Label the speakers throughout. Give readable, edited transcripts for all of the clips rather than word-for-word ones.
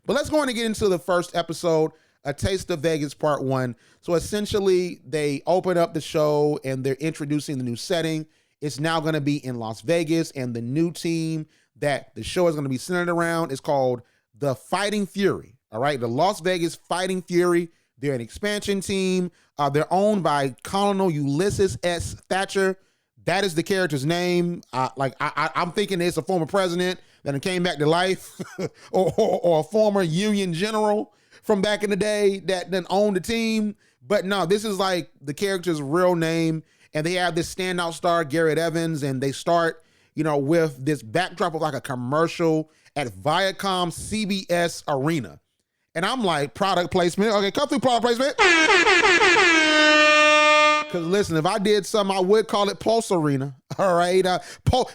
Speaker 1: But let's go on and get into the first episode, A Taste of Vegas Part 1. So essentially, they open up the show and they're introducing the new setting. It's now going to be in Las Vegas, and the new team that the show is going to be centered around is called the Fighting Fury. All right, the Las Vegas Fighting Fury. They're an expansion team. They're owned by Colonel Ulysses S. Thatcher. That is the character's name. I'm thinking it's a former president that came back to life, or a former Union general from back in the day that then owned the team. But no, this is like the character's real name. And they have this standout star, Garrett Evans, and they start, with this backdrop of like a commercial at Viacom CBS Arena. And I'm like, product placement. Okay, come through, product placement. Because listen, if I did something, I would call it Pulse Arena. All right,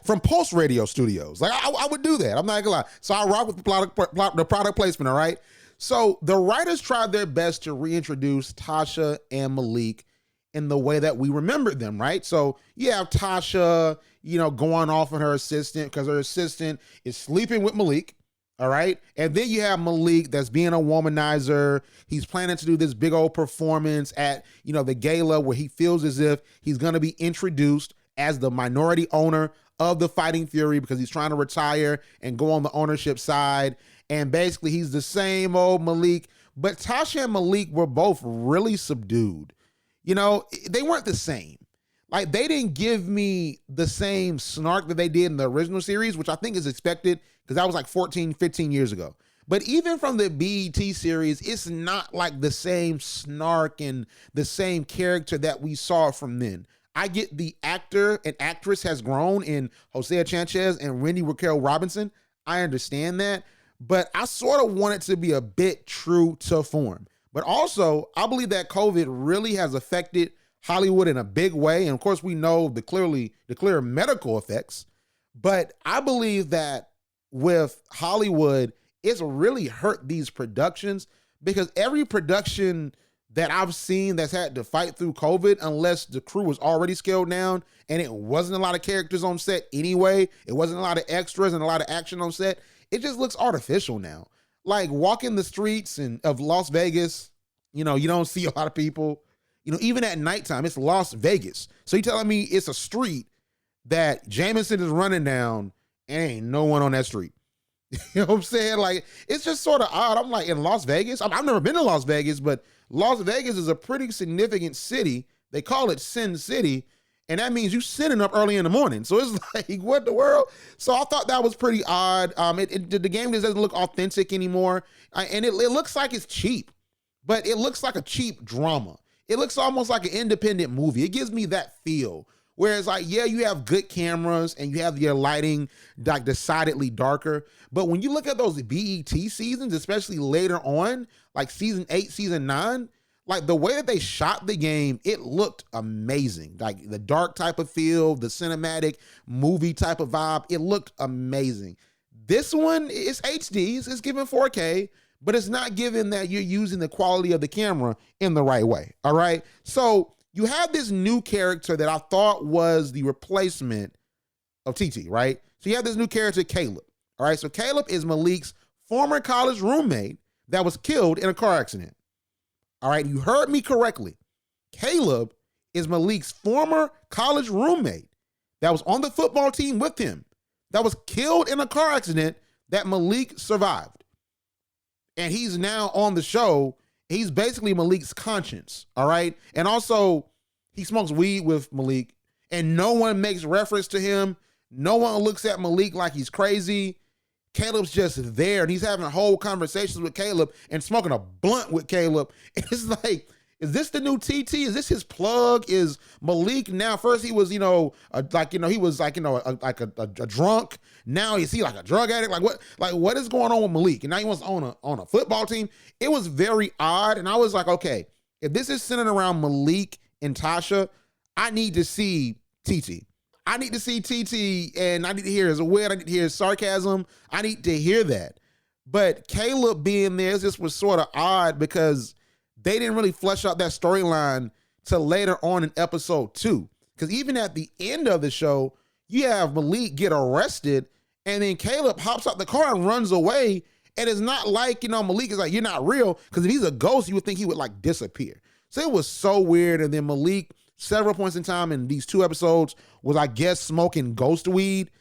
Speaker 1: from Pulse Radio Studios. Like I would do that. I'm not gonna lie. So I rock with the product placement. All right. So the writers tried their best to reintroduce Tasha and Malik in the way that we remembered them, right? So you have Tasha, going off on her assistant because her assistant is sleeping with Malik, all right? And then you have Malik that's being a womanizer. He's planning to do this big old performance at, the gala where he feels as if he's going to be introduced as the minority owner of the Fighting Fury because he's trying to retire and go on the ownership side. And basically he's the same old Malik, but Tasha and Malik were both really subdued. They weren't the same. Like, they didn't give me the same snark that they did in the original series, which I think is expected because that was like 14, 15 years ago. But even from the BET series, it's not like the same snark and the same character that we saw from then. I get the actor and actress has grown in Hosea Chanchez and Wendy Raquel Robinson. I understand that. But I sort of want it to be a bit true to form. But also, I believe that COVID really has affected Hollywood in a big way. And of course, we know the clear medical effects. But I believe that with Hollywood, it's really hurt these productions because every production that I've seen that's had to fight through COVID, unless the crew was already scaled down and it wasn't a lot of characters on set anyway, it wasn't a lot of extras and a lot of action on set, it just looks artificial now. Like walking the streets of Las Vegas, you don't see a lot of people. Even at nighttime, it's Las Vegas. So you telling me it's a street that Jameson is running down and ain't no one on that street. You know what I'm saying? Like, it's just sort of odd. I'm like, in Las Vegas? I've never been to Las Vegas, but Las Vegas is a pretty significant city. They call it Sin City. And that means you sitting up early in the morning. So it's like, what the world? So I thought that was pretty odd. The game just doesn't look authentic anymore. And it looks like it's cheap, but it looks like a cheap drama. It looks almost like an independent movie. It gives me that feel. Whereas like, yeah, you have good cameras and you have your lighting like decidedly darker. But when you look at those BET seasons, especially later on, like season 8, season 9, like the way that they shot the game, it looked amazing. Like the dark type of feel, the cinematic movie type of vibe, it looked amazing. This one is HD, it's given 4K, but it's not given that you're using the quality of the camera in the right way, all right? So you have this new character that I thought was the replacement of TT, right? So you have this new character, Caleb, all right? So Caleb is Malik's former college roommate that was killed in a car accident. All right, you heard me correctly. Caleb is Malik's former college roommate that was on the football team with him, that was killed in a car accident that Malik survived. And he's now on the show. He's basically Malik's conscience, all right? And also, he smokes weed with Malik, and no one makes reference to him. No one looks at Malik like he's crazy. Caleb's just there, and he's having whole conversations with Caleb and smoking a blunt with Caleb. And it's like, is this the new TT? Is this his plug? Is Malik now? First he was, he was a drunk. Now is he like a drug addict? What is going on with Malik? And now he wants to own a football team. It was very odd, and I was like, okay, if this is centered around Malik and Tasha, I need to see TT. I need to see TT, and I need to hear his wit. I need to hear his sarcasm. I need to hear that. But Caleb being there just was sort of odd because they didn't really flesh out that storyline till later on in episode 2. Because even at the end of the show, you have Malik get arrested, and then Caleb hops out the car and runs away, And it's not like, Malik is like, you're not real. Because if he's a ghost, you would think he would like disappear. So it was so weird. And then Malik, several points in time in these 2 episodes, was, I guess, smoking ghost weed.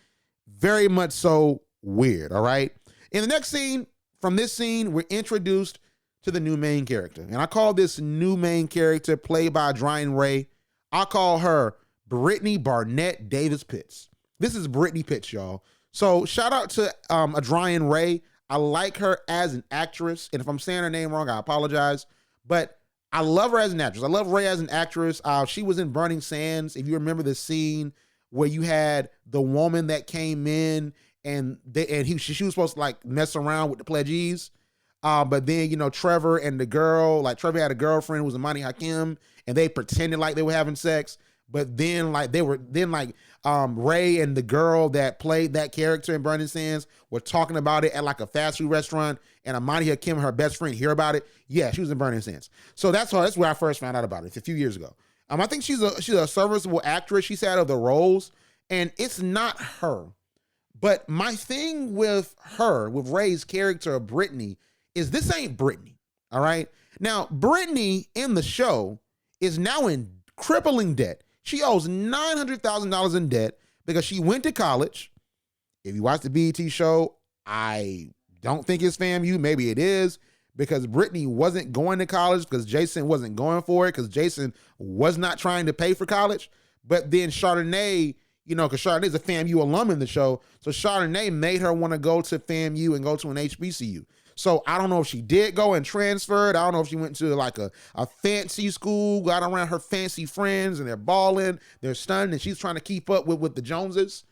Speaker 1: Very much so weird, all right? In the next scene, from this scene, we're introduced to the new main character. And I call this new main character, played by Adrian Ray, I call her Brittany Barnett Davis Pitts. This is Brittany Pitts, y'all. So shout out to Adrian Ray. I like her as an actress. And if I'm saying her name wrong, I apologize. But I love her as an actress. I love Ray as an actress. She was in Burning Sands. If you remember the scene where you had the woman that came in and she was supposed to like mess around with the pledgees. But then, Trevor and the girl, like Trevor had a girlfriend who was Imani Hakim, and they pretended like they were having sex. But then Ray and the girl that played that character in Burning Sands were talking about it at like a fast food restaurant, and Imani Hakim, her best friend, hear about it. Yeah, she was in Burning Sands. So that's where I first found out about it a few years ago. I think she's a serviceable actress. She's had other roles, and it's not her. But my thing with her, with Ray's character of Brittany, is this ain't Brittany. All right. Now, Brittany in the show is now in crippling debt. She owes $900,000 in debt because she went to college. If you watch the BET show, I don't think it's FAMU. Maybe it is, because Brittany wasn't going to college because Jason wasn't going for it, because Jason was not trying to pay for college. But then Chardonnay, because Chardonnay's a FAMU alum in the show, so Chardonnay made her want to go to FAMU and go to an HBCU. So I don't know if she did go and transferred. I don't know if she went to like a fancy school, got around her fancy friends, and they're balling, they're stunned, and she's trying to keep up with the Joneses.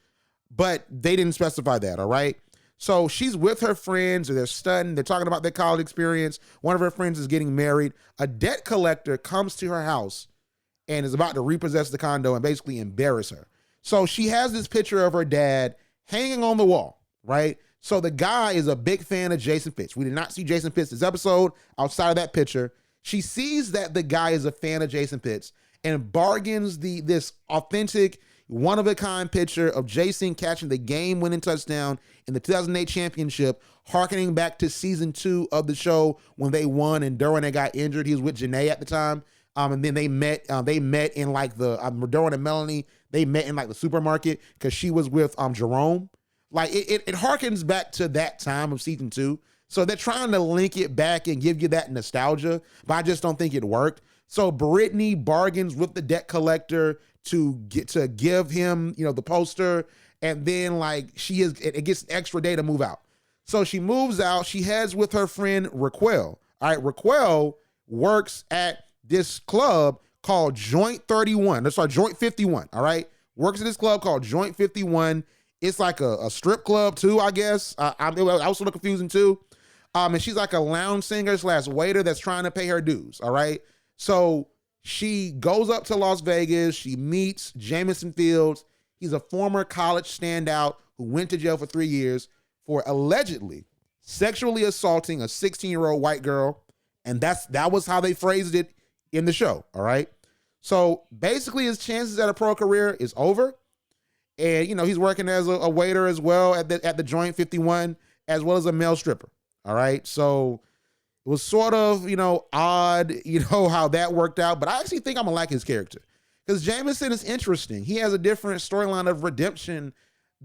Speaker 1: But they didn't specify that, all right? So she's with her friends, or they're stunned. They're talking about their college experience. One of her friends is getting married. A debt collector comes to her house and is about to repossess the condo and basically embarrass her. So she has this picture of her dad hanging on the wall, right? So the guy is a big fan of Jason Pitts. We did not see Jason Pitts this episode outside of that picture. She sees that the guy is a fan of Jason Pitts and bargains this authentic, one-of-a-kind picture of Jason catching the game-winning touchdown in the 2008 championship, hearkening back to season 2 of the show when they won and Derwin had got injured. He was with Janae at the time. And then they met in like the, Derwin and Melanie, they met in like the supermarket because she was with Jerome. Like it harkens back to that time of season 2. So they're trying to link it back and give you that nostalgia, but I just don't think it worked. So Brittany bargains with the debt collector to give him, the poster, and then like it gets an extra day to move out. So she moves out. She heads with her friend Raquel. All right, Raquel works at this club called Joint 31. Sorry, Joint 51. All right, works at this club called Joint 51. It's like a strip club too, I guess. I was sort of confusing too. And she's like a lounge singer / waiter that's trying to pay her dues. All right. So she goes up to Las Vegas. She meets Jamison Fields. He's a former college standout who went to jail for 3 years for allegedly sexually assaulting a 16-year-old white girl. And that was how they phrased it in the show. All right. So basically his chances at a pro career is over. And, he's working as a waiter as well at the Joint 51, as well as a male stripper. All right. So it was sort of, odd, how that worked out. But I actually think I'm going to like his character because Jameson is interesting. He has a different storyline of redemption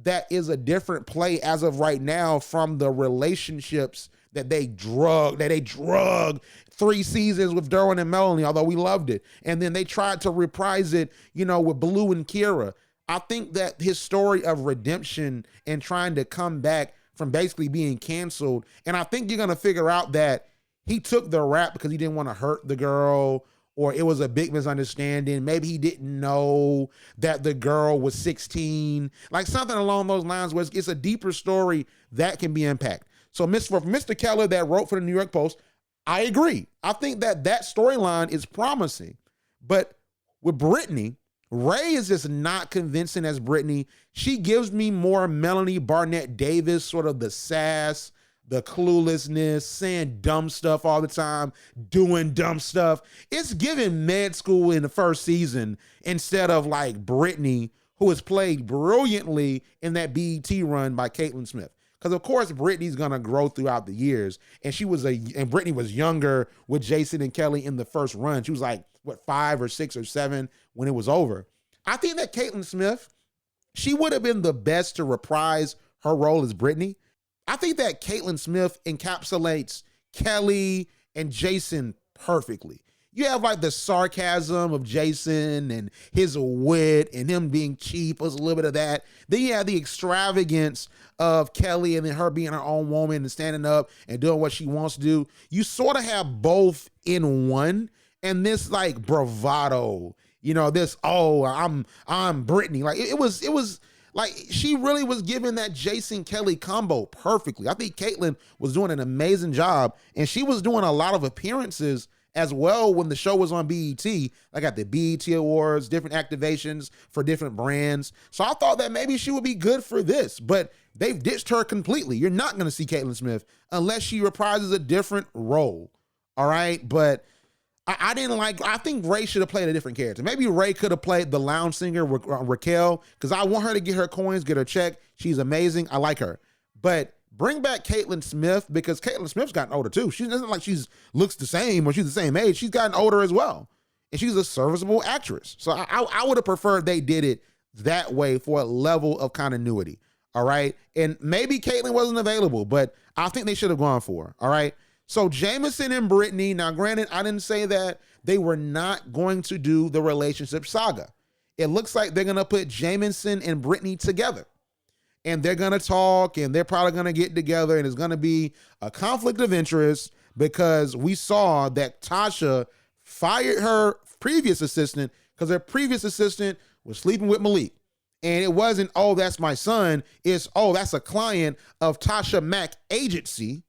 Speaker 1: that is a different play as of right now from the relationships that they drug 3 seasons with Derwin and Melanie, although we loved it. And then they tried to reprise it, with Blue and Kira. I think that his story of redemption and trying to come back from basically being canceled, and I think you're going to figure out that he took the rap because he didn't want to hurt the girl, or it was a big misunderstanding. Maybe he didn't know that the girl was 16, like something along those lines where it's a deeper story that can be unpacked. So Mr. Keller that wrote for the New York Post, I agree. I think that storyline is promising, but with Brittany, Ray is just not convincing as Brittany. She gives me more Melanie Barnett Davis, sort of the sass, the cluelessness, saying dumb stuff all the time, doing dumb stuff. It's giving med school in the first season instead of like Brittany, who was played brilliantly in that BET run by Caitlin Smith. Because of course Brittany's gonna grow throughout the years, and Brittany was younger with Jason and Kelly in the first run. She was like what 5 or 6 or 7 when it was over. I think that Caitlin Smith, she would have been the best to reprise her role as Brittany. I think that Caitlin Smith encapsulates Kelly and Jason perfectly. You have like the sarcasm of Jason and his wit and him being cheap was a little bit of that. Then you have the extravagance of Kelly and then her being her own woman and standing up and doing what she wants to do. You sort of have both in one, and this like bravado, this, I'm Brittany. Like it was like she really was giving that Jason Kelly combo perfectly. I think Caitlin was doing an amazing job, and she was doing a lot of appearances as well when the show was on BET, like at the BET Awards, different activations for different brands. So I thought that maybe she would be good for this, but they've ditched her completely. You're not going to see Caitlin Smith unless she reprises a different role. All right. But I think Ray should have played a different character. Maybe Ray could have played the lounge singer, Raquel, because I want her to get her coins, get her check. She's amazing. I like her. But bring back Caitlin Smith, because Caitlin Smith's gotten older too. She doesn't like looks the same or she's the same age. She's gotten older as well. And she's a serviceable actress. So I would have preferred they did it that way for a level of continuity. All right. And maybe Caitlin wasn't available, but I think they should have gone for her. All right. So Jameson and Brittany, now granted, I didn't say that they were not going to do the relationship saga. It looks like they're going to put Jameson and Brittany together. And they're going to talk, and they're probably going to get together, and it's going to be a conflict of interest because we saw that Tasha fired her previous assistant because her previous assistant was sleeping with Malik. And it wasn't, oh, that's my son. It's, oh, that's a client of Tasha Mack agency.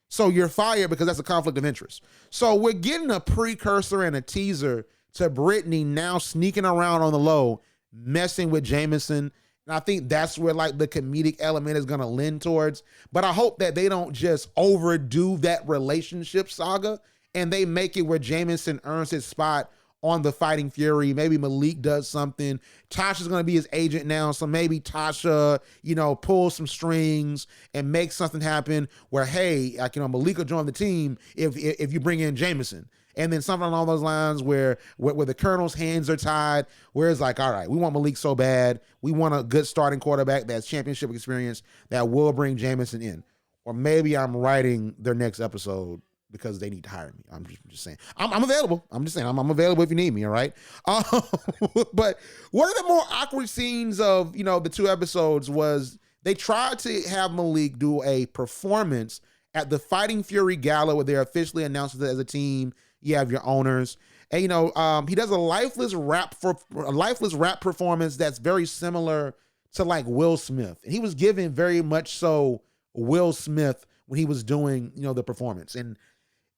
Speaker 1: So you're fired because that's a conflict of interest. So we're getting a precursor and a teaser to Brittany now sneaking around on the low, messing with Jameson. And I think that's where like the comedic element is going to lend towards. But I hope that they don't just overdo that relationship saga and they make it where Jameson earns his spot on the Fighting Fury. Maybe Malik does something. Tasha's going to be his agent now. So maybe Tasha, pulls some strings and makes something happen where, hey, Malik will join the team if you bring in Jameson. And then something along those lines where the Colonel's hands are tied, where it's like, all right, we want Malik so bad. We want a good starting quarterback that's championship experience that will bring Jameson in. Or maybe I'm writing their next episode because they need to hire me. I'm just saying. I'm available. I'm just saying. I'm available if you need me, all right? But one of the more awkward scenes of, the 2 episodes was they tried to have Malik do a performance at the Fighting Fury Gala where they're officially announced as a team. You have your owners, and he does a lifeless rap performance that's very similar to like Will Smith, and he was given very much so Will Smith when he was doing the performance, and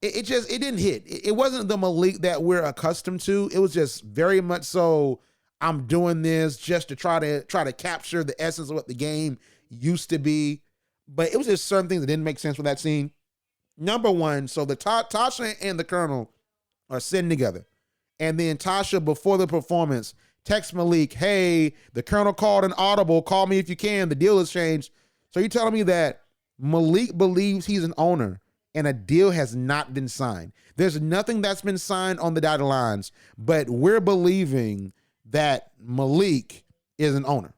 Speaker 1: it didn't hit. It wasn't the Malik that we're accustomed to. It was just very much so I'm doing this just to try to capture the essence of what the game used to be, but it was just certain things that didn't make sense with that scene. Number one, so the Tasha and the Colonel are sitting together. And then Tasha, before the performance, texts Malik, hey, the Colonel called an audible. Call me if you can. The deal has changed. So you're telling me that Malik believes he's an owner and a deal has not been signed. There's nothing that's been signed on the dotted lines, but we're believing that Malik is an owner.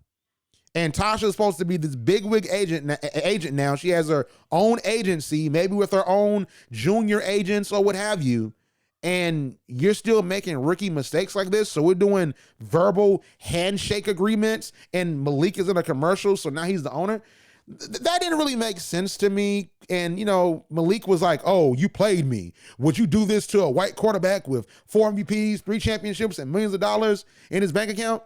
Speaker 1: And Tasha is supposed to be this bigwig agent now. She has her own agency, maybe with her own junior agents or what have you. And you're still making rookie mistakes like this. So we're doing verbal handshake agreements and Malik is in a commercial. So now he's the owner. That didn't really make sense to me. And, Malik was like, oh, you played me. Would you do this to a white quarterback with 4 MVPs, 3 championships, and millions of dollars in his bank account?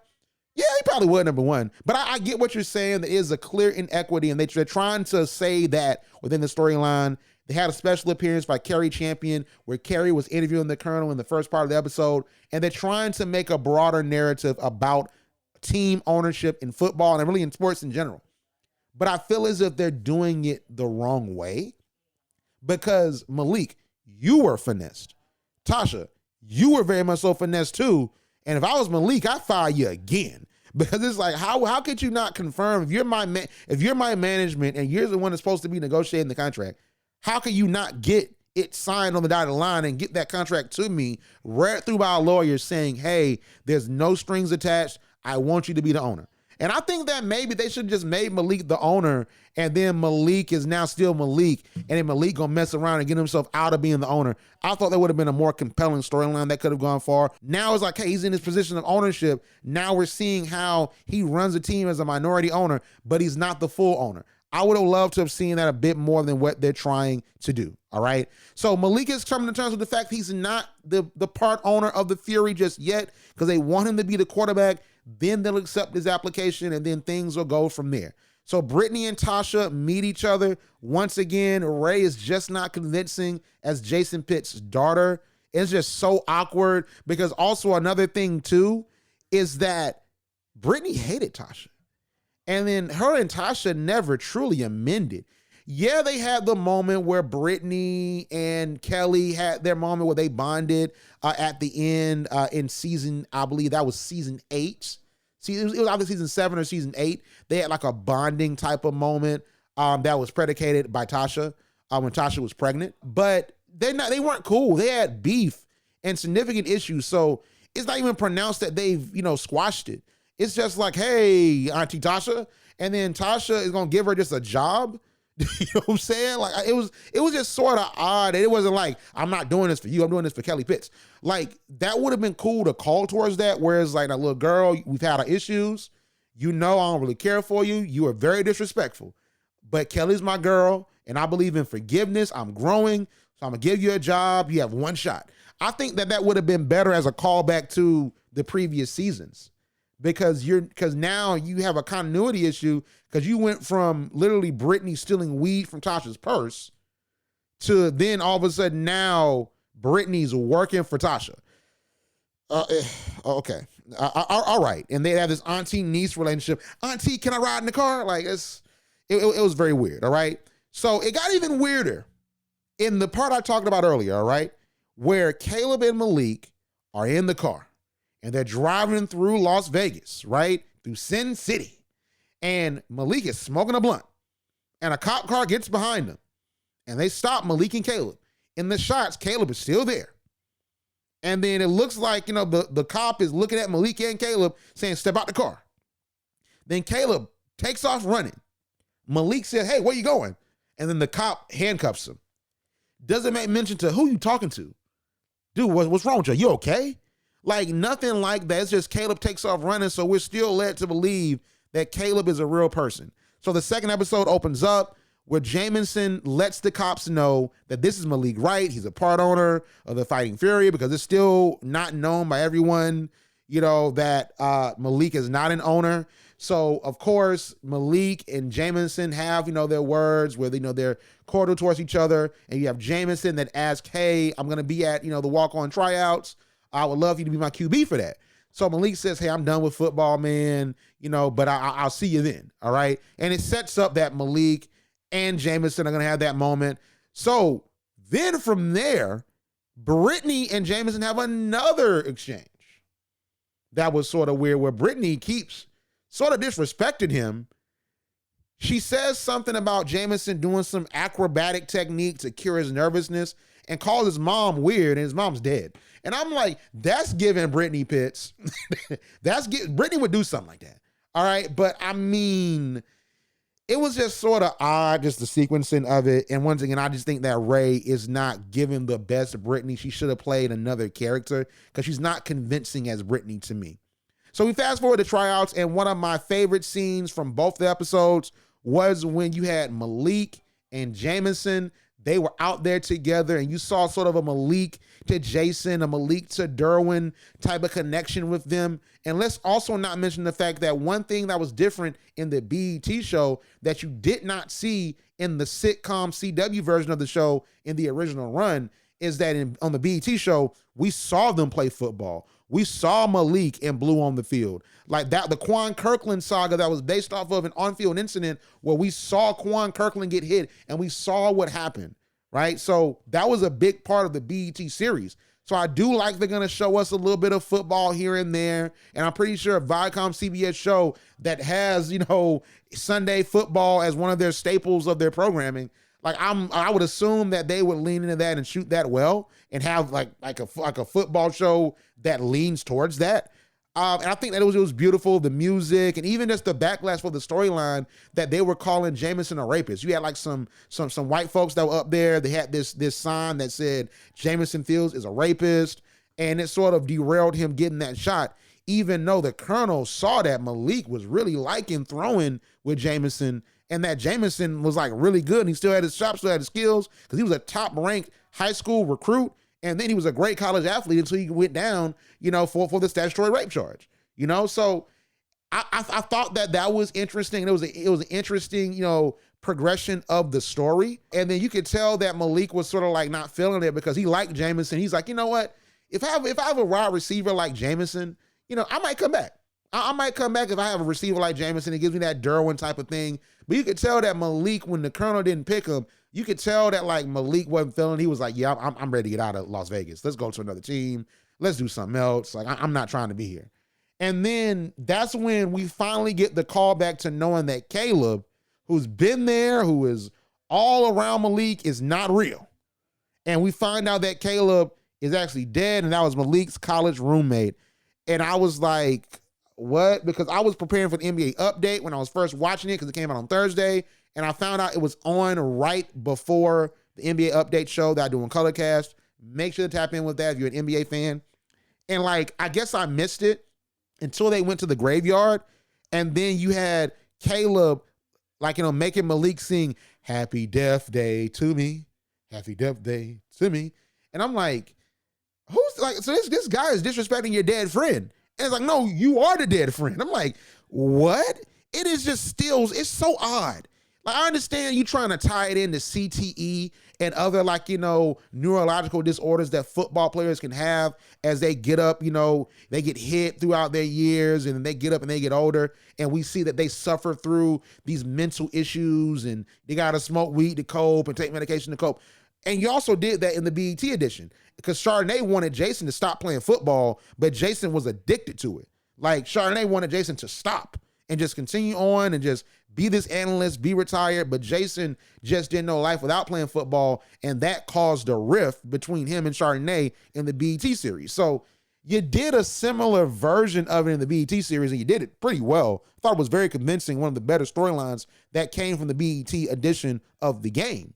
Speaker 1: Yeah, he probably would, number one. But I get what you're saying. There is a clear inequity, and they're trying to say that within the storyline. They had a special appearance by Carrie Champion where Carrie was interviewing the Colonel in the first part of the episode, and they're trying to make a broader narrative about team ownership in football and really in sports in general. But I feel as if they're doing it the wrong way because Malik, you were finessed. Tasha, you were very much so finessed too. And if I was Malik, I'd fire you again Because it's like, how could you not confirm if you're my management and you're the one that's supposed to be negotiating the contract? How can you not get it signed on the dotted line and get that contract to me read through by a lawyer saying, hey, there's no strings attached. I want you to be the owner. And I think that maybe they should have just made Malik the owner, and then Malik is now still Malik, and then Malik gonna mess around and get himself out of being the owner. I thought that would have been a more compelling storyline that could have gone far. Now it's like, hey, he's in his position of ownership. Now we're seeing how he runs the team as a minority owner, but he's not the full owner. I would have loved to have seen that a bit more than what they're trying to do. All right. So Malik is coming to terms with the fact he's not the part owner of the Fury just yet, because they want him to be the quarterback. Then they'll accept his application, and then things will go from there. So Brittany and Tasha meet each other. Once again, Ray is just not convincing as Jason Pitt's daughter. It's just so awkward, because also another thing too is that Brittany hated Tasha. And then her and Tasha never truly amended. Yeah, they had the moment where Brittany and Kelly had their moment where they bonded at the end in season, I believe that was season 8. See, it was either season 7 or season 8. They had like a bonding type of moment that was predicated by Tasha when Tasha was pregnant. But they weren't cool. They had beef and significant issues. So it's not even pronounced that they've, squashed it. It's just like, hey, Auntie Tasha. And then Tasha is going to give her just a job. You know what I'm saying? Like, it was just sort of odd. It wasn't like, I'm not doing this for you, I'm doing this for Kelly Pitts. Like, that would have been cool to call towards that, whereas like, a little girl, we've had our issues. I don't really care for you. You are very disrespectful. But Kelly's my girl, and I believe in forgiveness. I'm growing, so I'm going to give you a job. You have one shot. I think that would have been better as a callback to the previous seasons. Because now you have a continuity issue, because you went from literally Brittany stealing weed from Tasha's purse to then all of a sudden now Brittany's working for Tasha. Okay. All right. And they have this auntie niece relationship. Auntie, can I ride in the car? Like it was very weird. All right. So it got even weirder in the part I talked about earlier. All right. Where Caleb and Malik are in the car. And they're driving through Las Vegas, right? Through Sin City. And Malik is smoking a blunt. And a cop car gets behind them. And they stop Malik and Caleb. In the shots, Caleb is still there. And then it looks like, the cop is looking at Malik and Caleb saying, step out the car. Then Caleb takes off running. Malik said, hey, where you going? And then the cop handcuffs him. Doesn't make mention to who you talking to. Dude, what's wrong with you? You okay? Like, nothing like that. It's just Caleb takes off running, so we're still led to believe that Caleb is a real person. So the second episode opens up where Jameson lets the cops know that this is Malik Wright. He's a part owner of the Fighting Fury, because it's still not known by everyone, that Malik is not an owner. So, of course, Malik and Jameson have, their words where they're cordial towards each other. And you have Jameson that asks, hey, I'm going to be at, the walk-on tryouts. I would love you to be my QB for that. So Malik says, hey, I'm done with football, man, but I'll see you then. All right. And it sets up that Malik and Jameson are going to have that moment. So then from there, Brittany and Jameson have another exchange. That was sort of weird, where Brittany keeps sort of disrespecting him. She says something about Jameson doing some acrobatic technique to cure his nervousness and calls his mom weird, and his mom's dead. And I'm like, that's giving Brittany Pitts. Brittany would do something like that. All right. But I mean, it was just sort of odd, just the sequencing of it. And once again, I just think that Ray is not giving the best Brittany. She should have played another character, because she's not convincing as Brittany to me. So we fast forward to tryouts, and one of my favorite scenes from both the episodes was when you had Malik and Jameson. They were out there together, and you saw sort of a Malik to Jason, a Malik to Derwin type of connection with them. And let's also not mention the fact that one thing that was different in the BET show that you did not see in the sitcom CW version of the show in the original run is that on the BET show, we saw them play football. We saw Malik and Blue on the field. Like that, the Quan Kirkland saga that was based off of an on-field incident where we saw Quan Kirkland get hit and we saw what happened, right? So that was a big part of the BET series. So I do like they're going to show us a little bit of football here and there. And I'm pretty sure a Viacom CBS show that has, Sunday football as one of their staples of their programming, like I would assume that they would lean into that and shoot that well and have like a football show that leans towards that. And I think that it was beautiful, the music, and even just the backlash for the storyline that they were calling Jameson a rapist. You had like some white folks that were up there. They had this sign that said Jameson Fields is a rapist, and it sort of derailed him getting that shot, even though the Colonel saw that Malik was really liking throwing with Jameson, and that Jameson was like really good, and he still had his chops, still had his skills, because he was a top-ranked high school recruit. And then he was a great college athlete until he went down, for the statutory rape charge, So I thought that was interesting. It was an interesting, progression of the story. And then you could tell that Malik was sort of like not feeling it because he liked Jameson. He's like, you know what? If I have a wide receiver like Jameson, I might come back. I might come back if I have a receiver like Jameson. It gives me that Derwin type of thing. But you could tell that Malik, when the Colonel didn't pick him, you could tell that like Malik wasn't feeling. He was like, yeah, I'm ready to get out of Las Vegas. Let's go to another team. Let's do something else. Like, I'm not trying to be here. And then that's when we finally get the call back to knowing that Caleb, who's been there, who is all around Malik, is not real. And we find out that Caleb is actually dead, and that was Malik's college roommate. And I was like, what? Because I was preparing for the NBA update when I was first watching it, because it came out on Thursday. And I found out it was on right before the NBA update show that I do on Colorcast. Make sure to tap in with that if you're an NBA fan. And like, I guess I missed it until they went to the graveyard. And then you had Caleb, like, making Malik sing Happy Death Day to me. Happy Death Day to me. And I'm like, who's like, so this guy is disrespecting your dead friend. And it's like, no, you are the dead friend. I'm like, what? It is just still, it's so odd. Like, I understand you trying to tie it into CTE and other neurological disorders that football players can have as they get up, they get hit throughout their years and then they get up and they get older. And we see that they suffer through these mental issues and they got to smoke weed to cope and take medication to cope. And you also did that in the BET edition because Chardonnay wanted Jason to stop playing football, but Jason was addicted to it. Like, Chardonnay wanted Jason to stop and just continue on and just be this analyst, be retired, but Jason just didn't know life without playing football, and that caused a rift between him and Chardonnay in the BET series. So you did a similar version of it in the BET series, and you did it pretty well. I thought it was very convincing, one of the better storylines that came from the BET edition of the game.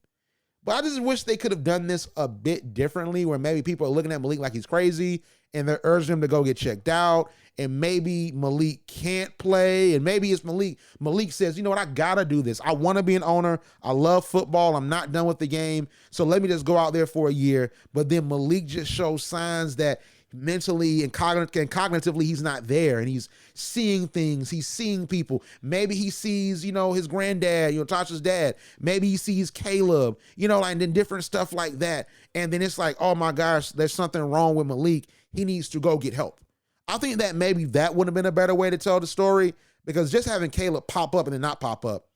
Speaker 1: But I just wish they could have done this a bit differently, where maybe people are looking at Malik like he's crazy, and they're urging him to go get checked out. And maybe Malik can't play. And maybe it's Malik. Malik says, you know what? I got to do this. I want to be an owner. I love football. I'm not done with the game. So let me just go out there for a year. But then Malik just shows signs that mentally and cognitively he's not there. And he's seeing things. He's seeing people. Maybe he sees, his granddad, Tasha's dad. Maybe he sees Caleb, and then different stuff like that. And then it's like, oh my gosh, there's something wrong with Malik. He needs to go get help. I think that maybe that would have been a better way to tell the story, because just having Caleb pop up and then not pop up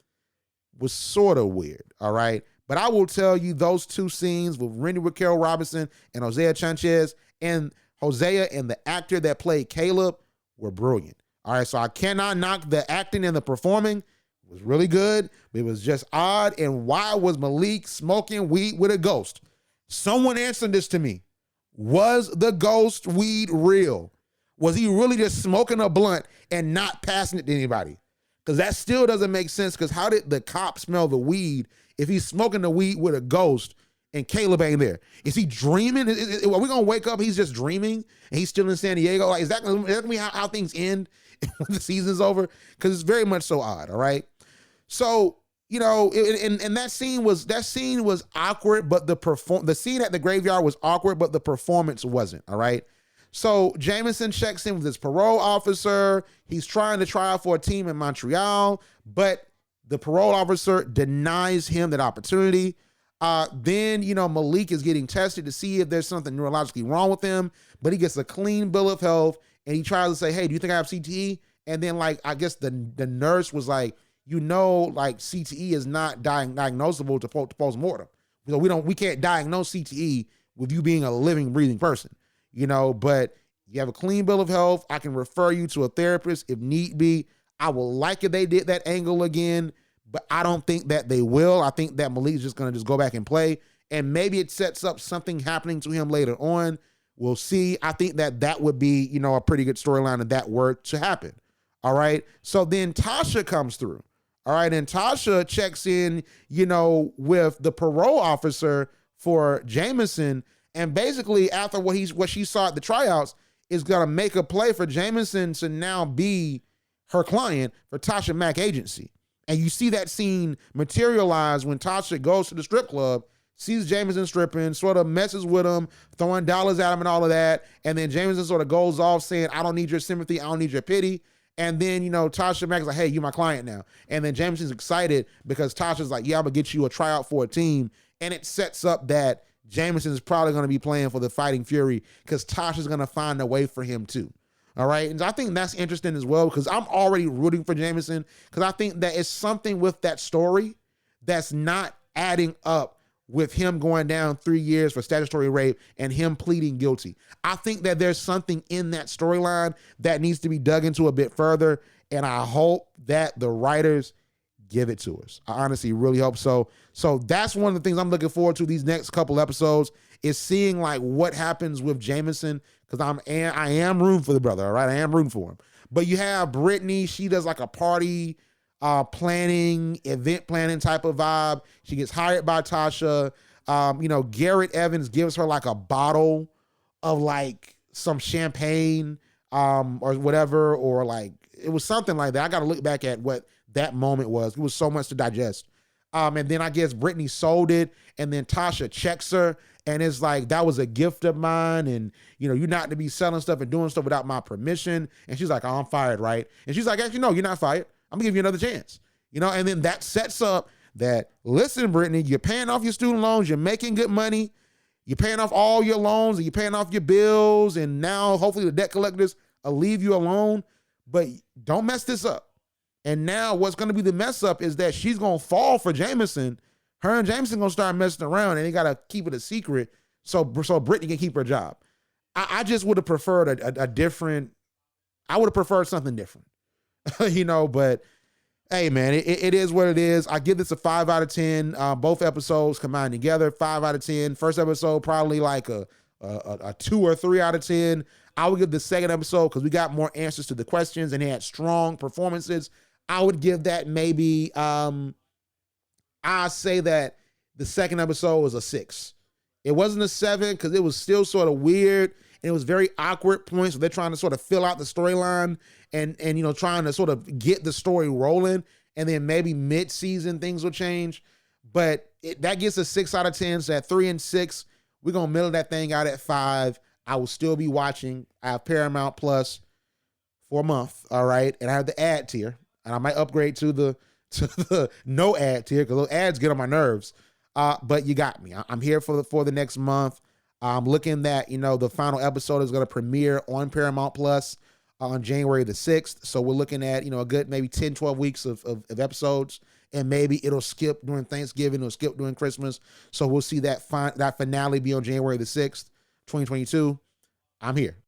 Speaker 1: was sort of weird, all right? But I will tell you, those two scenes with Randy Carroll Robinson and Hosea Chanchez, and Hosea and the actor that played Caleb were brilliant. All right, so I cannot knock the acting and the performing. It was really good, but it was just odd. And why was Malik smoking weed with a ghost? Someone answered this to me. Was the ghost weed real? Was he really just smoking a blunt and not passing it to anybody? Because that still doesn't make sense, because how did the cop smell the weed if he's smoking the weed with a ghost and Caleb ain't there? Is he dreaming? Are we going to wake up, he's just dreaming, and he's still in San Diego? Like, is that going to be how things end when the season's over? Because it's very much so odd, all right? So, and that scene was awkward, but the scene at the graveyard was awkward, but the performance wasn't, all right? So Jameson checks in with his parole officer. He's trying to try out for a team in Montreal, but the parole officer denies him that opportunity. Then, Malik is getting tested to see if there's something neurologically wrong with him, but he gets a clean bill of health, and he tries to say, hey, do you think I have CTE? And then, I guess the nurse was like, CTE is not diagnosable to postmortem. We can't diagnose CTE with you being a living, breathing person. but you have a clean bill of health. I can refer you to a therapist if need be. I will like if they did that angle again, but I don't think that they will. I think that Malik's just going to just go back and play, and maybe it sets up something happening to him later on. We'll see. I think that would be, a pretty good storyline if that were to happen. All right. So then Tasha comes through. All right. And Tasha checks in, with the parole officer for Jameson. And basically after what she saw at the tryouts is going to make a play for Jameson to now be her client for Tasha Mack agency. And you see that scene materialize when Tasha goes to the strip club, sees Jameson stripping, sort of messes with him, throwing dollars at him and all of that. And then Jameson sort of goes off saying, I don't need your sympathy. I don't need your pity. And then, Tasha Mack's like, hey, you're my client now. And then Jameson's excited because Tasha's like, yeah, I'm going to get you a tryout for a team. And it sets up that Jameson is probably going to be playing for the Fighting Fury because Tasha's going to find a way for him too. All right. And I think that's interesting as well because I'm already rooting for Jameson because I think that it's something with that story that's not adding up with him going down 3 years for statutory rape and him pleading guilty. I think that there's something in that storyline that needs to be dug into a bit further, and I hope that the writers give it to us. I honestly really hope so. So that's one of the things I'm looking forward to these next couple episodes is seeing like what happens with Jameson because I am rooting for the brother, all right? I am rooting for him. But you have Brittany, she does like a party event planning type of vibe. She gets hired by Tasha. Garrett Evans gives her like a bottle of like some champagne or whatever, or like it was something like that. I got to look back at what that moment was. It was so much to digest. And then I guess Brittany sold it, and then Tasha checks her, and it's like, that was a gift of mine, and you're not to be selling stuff and doing stuff without my permission. And she's like, oh, I'm fired, right? And she's like, actually, no, you're not fired. I'm gonna give you another chance, and then that sets up that, listen, Brittany, you're paying off your student loans, you're making good money, you're paying off all your loans, and you're paying off your bills, and now hopefully the debt collectors will leave you alone, but don't mess this up. And now what's gonna be the mess up is that she's gonna fall for Jameson. Her and Jameson gonna start messing around, and they gotta keep it a secret so Brittany can keep her job. I just would have preferred a different, I would have preferred something different. But hey, man, it is what it is. I give this a 5 out of 10. Both episodes combined together, 5 out of 10. First episode, probably like a 2 or 3 out of 10. I would give the second episode, because we got more answers to the questions and they had strong performances, I would give that maybe, I say that the second episode was a 6. It wasn't a 7 because it was still sort of weird. And it was very awkward points where they're trying to sort of fill out the storyline and trying to sort of get the story rolling. And then maybe mid-season things will change. But that gets a 6 out of 10. So at 3 and 6, we're going to middle that thing out at 5. I will still be watching. I have Paramount Plus for a month. All right. And I have the ad tier. And I might upgrade to the no ad tier because those ads get on my nerves. But you got me. I'm here for the next month. I'm looking that, the final episode is going to premiere on Paramount Plus on January the 6th. So we're looking at, a good maybe 10, 12 weeks of episodes. And maybe it'll skip during Thanksgiving. It'll skip during Christmas. So we'll see that finale be on January the 6th, 2022. I'm here.